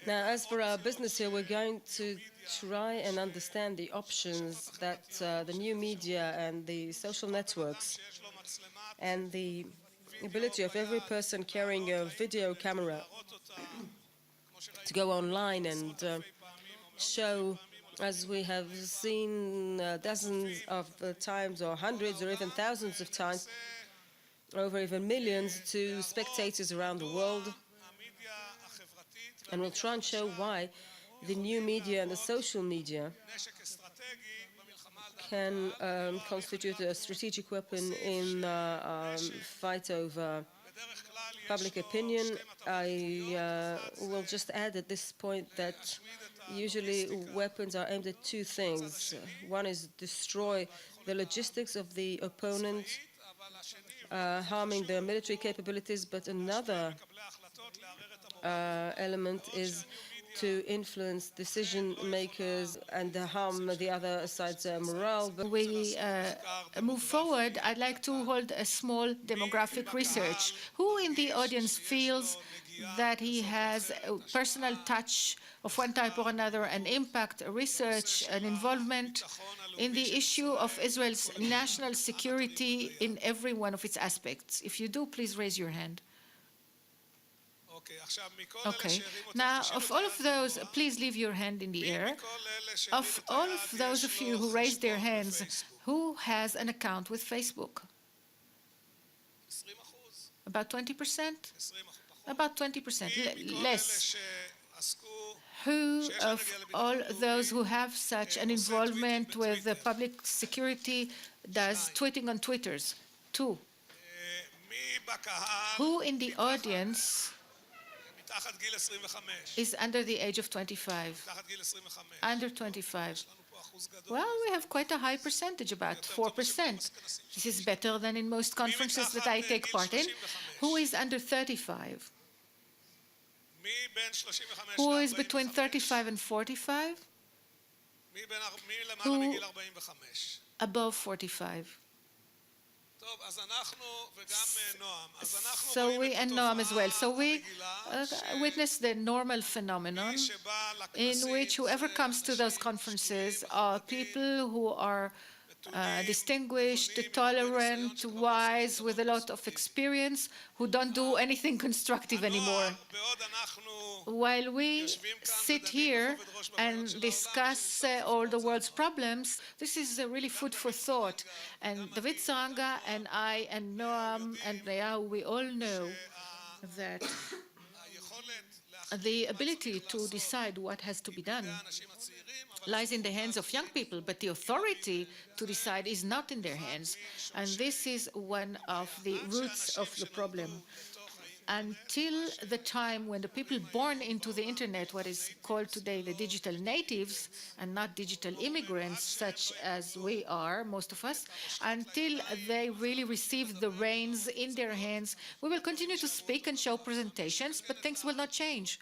Now, as for our business here, we're going to try and understand the options that the new media and the social networks and the ability of every person carrying a video camera to go online and show, as we have seen dozens of times or hundreds or even thousands of times, over even millions to spectators around the world. And we'll try and show why the new media and the social media can constitute a strategic weapon in fight over public opinion. I will just add at this point that usually weapons are aimed at two things. One is destroy the logistics of the opponent, harming their military capabilities, but another element is to influence decision makers and harm the other side's morale. But we move forward, I'd like to hold a small demographic research. Who in the audience feels that he has a personal touch of one type or another, an impact, a research, an involvement in the issue of Israel's national security in every one of its aspects? If you do, please raise your hand. Okay. Now, of all of those, please leave your hand in the air. Of all of those of you who raised their hands, who has an account with Facebook? About 20%? About 20%, less. Who of all those who have such an involvement with the public security does tweeting on Twitters? 2. Who in the audience is under the age of 25? Under 25. Well, we have quite a high percentage, about 4%. This is better than in most conferences that I take part in. Who is under 35? Who is between 35 and 45? Who above 45? So we, and Noam as well. So we witness the normal phenomenon in which whoever comes to those conferences are people who are distinguished, tolerant, wise, with a lot of experience, who don't do anything constructive anymore. While we sit here and discuss all the world's problems, this is really food for thought. And David Saranga and I and Noam and Leah, we all know that the ability to decide what has to be done lies in the hands of young people, but the authority to decide is not in their hands. And this is one of the roots of the problem. Until the time when the people born into the internet, what is called today the digital natives, and not digital immigrants, such as we are, most of us, until they really receive the reins in their hands, we will continue to speak and show presentations, but things will not change.